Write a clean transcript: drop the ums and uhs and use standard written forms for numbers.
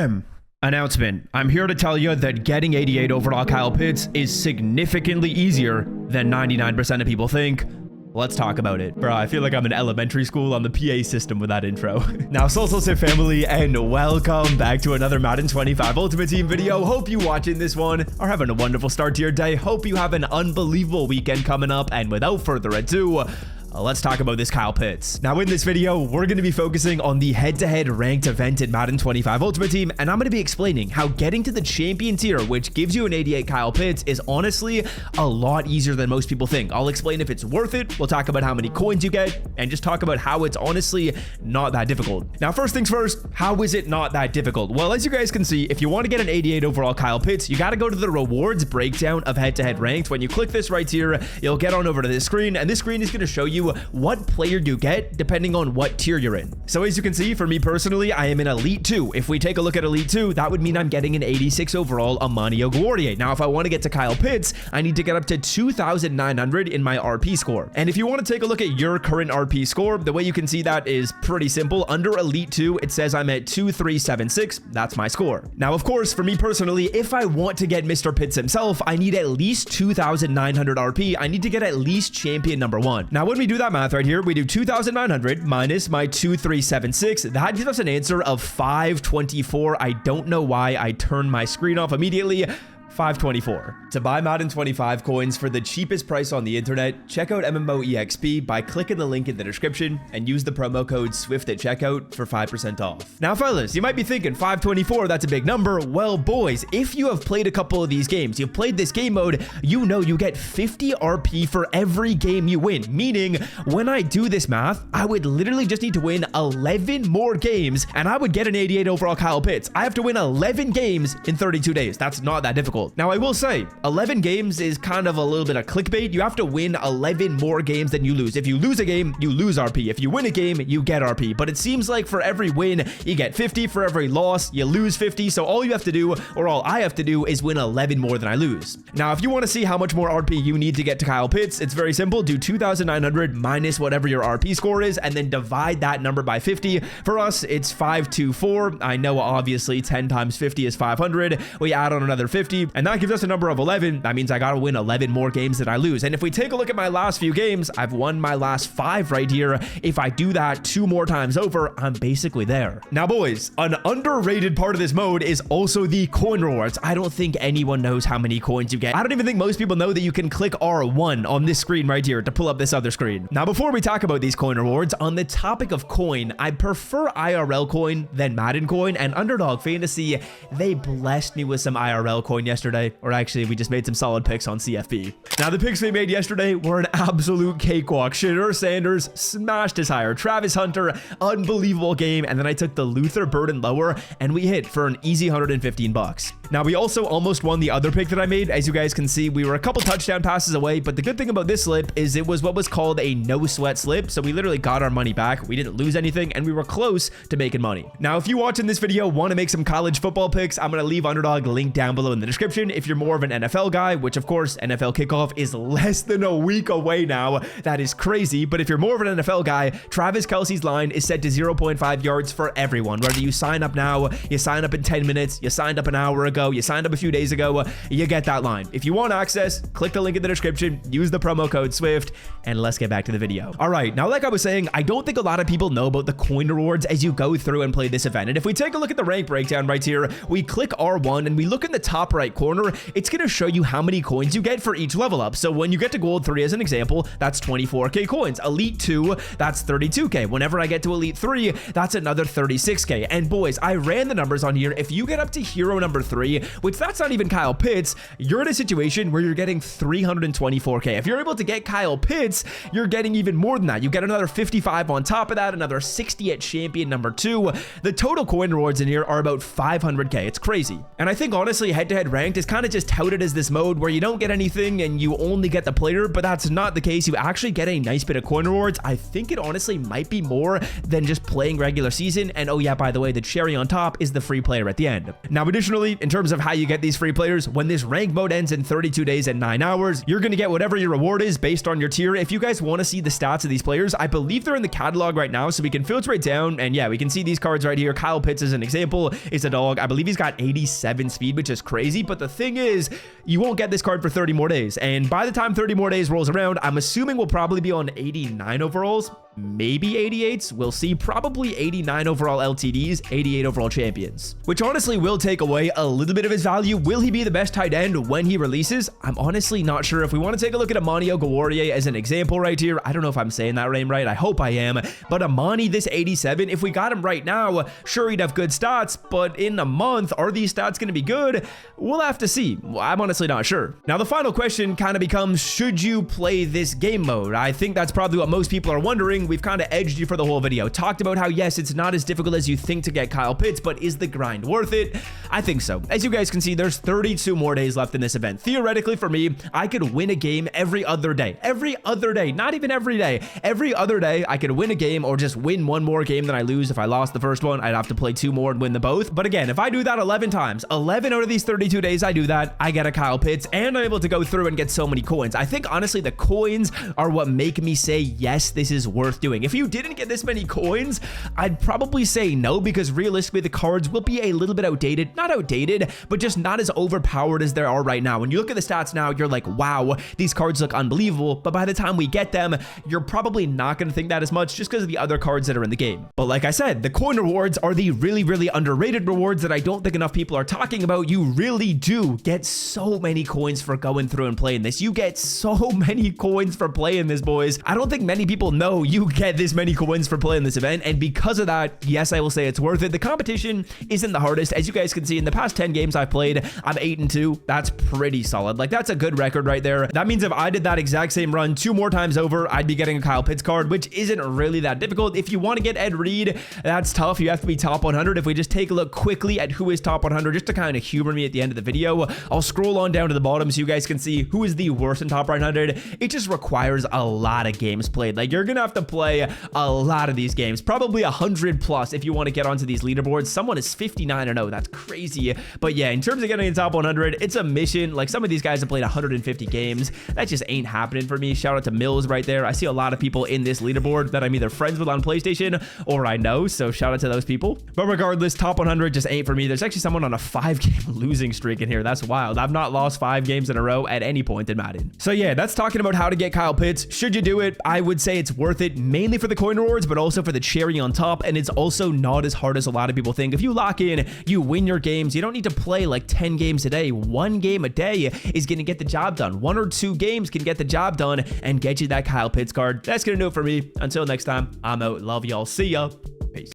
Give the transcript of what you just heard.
Bam! Announcement. I'm here to tell you that getting 88 overall Kyle Pitts is significantly easier than 99% of people think. Let's talk about it. Bro, I feel like I'm in elementary school on the PA system with that intro. Now, Soul family, and welcome back to another Madden 25 Ultimate Team video. Hope you watching this one are having a wonderful start to your day. Hope you have an unbelievable weekend coming up. And without further ado, let's talk about this Kyle Pitts. Now, in this video, we're going to be focusing on the head-to-head ranked event in Madden 25 Ultimate Team, and I'm going to be explaining how getting to the champion tier, which gives you an 88 Kyle Pitts, is honestly a lot easier than most people think. I'll explain if it's worth it, we'll talk about how many coins you get, and just talk about how it's honestly not that difficult. Now, first things first, how is it not that difficult? Well, as you guys can see, if you want to get an 88 overall Kyle Pitts, you got to go to the rewards breakdown of head-to-head ranked. When you click this right here, you'll get on over to this screen, and this screen is going to show you what player you get depending on what tier you're in. So as you can see, for me personally, I am in Elite 2. If we take a look at Elite 2, that would mean I'm getting an 86 overall Amani Oguardia. Now, if I want to get to Kyle Pitts, I need to get up to 2,900 in my RP score. And if you want to take a look at your current RP score, the way you can see that is pretty simple. Under Elite 2, it says I'm at 2,376. That's my score. Now, of course, for me personally, if I want to get Mr. Pitts himself, I need at least 2,900 RP. I need to get at least champion number 1. Now, when we do that math right here, we do 2,900 minus my 2,376. That gives us an answer of 524. I don't know why I turned my screen off immediately. 524. To buy Madden 25 coins for the cheapest price on the internet, check out MMOEXP by clicking the link in the description and use the promo code SWIFT at checkout for 5% off. Now, fellas, you might be thinking 524, that's a big number. Well, boys, if you have played a couple of these games, you've played this game mode, you know you get 50 RP for every game you win. Meaning, when I do this math, I would literally just need to win 11 more games and I would get an 88 overall Kyle Pitts. I have to win 11 games in 32 days. That's not that difficult. Now, I will say, 11 games is kind of a little bit of clickbait. You have to win 11 more games than you lose. If you lose a game, you lose RP. If you win a game, you get RP. But it seems like for every win, you get 50. For every loss, you lose 50. So all you have to do, or all I have to do, is win 11 more than I lose. Now, if you want to see how much more RP you need to get to Kyle Pitts, it's very simple. Do 2,900 minus whatever your RP score is, and then divide that number by 50. For us, it's 524. I know, obviously, 10 times 50 is 500. We add on another 50. And that gives us a number of 11. That means I gotta win 11 more games than I lose. And if we take a look at my last few games, I've won my last 5 right here. If I do that 2 more times over, I'm basically there. Now, boys, an underrated part of this mode is also the coin rewards. I don't think anyone knows how many coins you get. I don't even think most people know that you can click R1 on this screen right here to pull up this other screen. Now, before we talk about these coin rewards, on the topic of coin, I prefer IRL coin than Madden coin, and Underdog Fantasy, they blessed me with some IRL coin yesterday. Or actually, we just made some solid picks on CFB. Now, the picks we made yesterday were an absolute cakewalk. Shedeur Sanders smashed his higher. Travis Hunter, unbelievable game. And then I took the Luther Burden lower, and we hit for an easy 115 bucks. Now, we also almost won the other pick that I made. As you guys can see, we were a couple touchdown passes away, but the good thing about this slip is it was what was called a no sweat slip. So we literally got our money back. We didn't lose anything, and we were close to making money. Now, if you watching this video want to make some college football picks, I'm going to leave Underdog link down below in the description. If you're more of an NFL guy, which of course NFL kickoff is less than a week away now, that is crazy. But if you're more of an NFL guy, Travis Kelce's line is set to 0.5 yards for everyone. Whether you sign up now, you sign up in 10 minutes, you signed up an hour ago, you signed up a few days ago, you get that line. If you want access, click the link in the description, use the promo code SWIFT, and let's get back to the video. All right, now like I was saying, I don't think a lot of people know about the coin rewards as you go through and play this event. And if we take a look at the rank breakdown right here, we click R1 and we look in the top right corner, it's going to show you how many coins you get for each level up. So when you get to Gold 3 as an example, that's 24k coins. Elite 2, that's 32k. Whenever I get to Elite 3, that's another 36k. And boys, I ran the numbers on here. If you get up to hero number 3, which that's not even Kyle Pitts, you're in a situation where you're getting 324k. If you're able to get Kyle Pitts, you're getting even more than that. You get another 55 on top of that, another 60 at champion number 2. The total coin rewards in here are about 500k. It's crazy. And I think honestly, head-to-head rank ranked is kind of just touted as this mode where you don't get anything and you only get the player, but that's not the case. You actually get a nice bit of coin rewards. I think it honestly might be more than just playing regular season. And oh yeah, by the way, the cherry on top is the free player at the end. Now, additionally, in terms of how you get these free players, when this rank mode ends in 32 days and 9 hours, you're going to get whatever your reward is based on your tier. If you guys want to see the stats of these players, I believe they're in the catalog right now, so we can filter it down. And yeah, we can see these cards right here. Kyle Pitts is an example. Is a dog. I believe he's got 87 speed, which is crazy. But the thing is, you won't get this card for 30 more days. And by the time 30 more days rolls around, I'm assuming we'll probably be on 89 overalls. Maybe 88s. We'll see. Probably 89 overall LTDs, 88 overall champions, which honestly will take away a little bit of his value. Will he be the best tight end when he releases? I'm honestly not sure. If we want to take a look at Amani Oguwariye as an example right here, I don't know if I'm saying that name right. I hope I am. But Amani, this 87, if we got him right now, sure, he'd have good stats, but in a month, are these stats going to be good? We'll have to see. I'm honestly not sure. Now, the final question kind of becomes, should you play this game mode? I think that's probably what most people are wondering. We've kind of edged you for the whole video. Talked about how, yes, it's not as difficult as you think to get Kyle Pitts, but is the grind worth it? I think so. As you guys can see, there's 32 more days left in this event. Theoretically, for me, I could win a game every other day. Every other day. Not even every day. Every other day, I could win a game or just win one more game than I lose. If I lost the first one, I'd have to play 2 more and win them both. But again, if I do that 11 times, 11 out of these 32 days I do that, I get a Kyle Pitts, and I'm able to go through and get so many coins. I think, honestly, the coins are what make me say, yes, this is worth doing. If you didn't get this many coins, I'd probably say no, because realistically, the cards will be a little bit outdated. Not outdated, but just not as overpowered as they are right now. When you look at the stats now, you're like, wow, these cards look unbelievable. But by the time we get them, you're probably not going to think that as much just because of the other cards that are in the game. But like I said, the coin rewards are the really, really underrated rewards that I don't think enough people are talking about. You really do get so many coins for going through and playing this. You get so many coins for playing this, boys. I don't think many people know you get this many coins for playing this event, and because of that, yes, I will say it's worth it. The competition isn't the hardest. As you guys can see, in the past 10 games I've played, I'm 8-2. That's pretty solid. Like, that's a good record right there. That means if I did that exact same run 2 more times over, I'd be getting a Kyle Pitts card, which isn't really that difficult. If you want to get Ed Reed, that's tough. You have to be top 100. If we just take a look quickly at who is top 100, just to kind of humor me at the end of the video, I'll scroll on down to the bottom so you guys can see who is the worst in top 100. It just requires a lot of games played. Like, you're gonna have to play a lot of these games, probably 100 plus if you want to get onto these leaderboards. Someone is 59-0. That's crazy. But yeah, in terms of getting in top 100, it's a mission. Like, some of these guys have played 150 games. That just ain't happening for me. Shout out to Mills right there. I see a lot of people in this leaderboard that I'm either friends with on PlayStation or I know, so shout out to those people. But regardless, top 100 just ain't for me. There's actually someone on a 5-game losing streak in here. That's wild. I've not lost 5 games in a row at any point in Madden. So yeah, that's talking about how to get Kyle Pitts. Should you do it? I would say it's worth it, mainly for the coin rewards, but also for the cherry on top. And it's also not as hard as a lot of people think. If you lock in, you win your games. You don't need to play like 10 games a day. 1 game a day is going to get the job done. 1 or 2 games can get the job done and get you that Kyle Pitts card. That's going to do it for me. Until next time, I'm out. Love y'all. See ya. Peace.